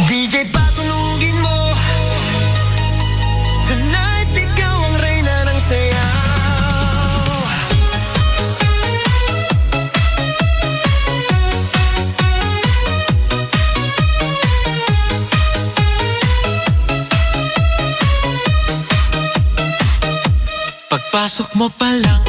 DJ patulugin mo. Tonight ikaw ang reyna ng sayaw. Pagpasok mo pa lang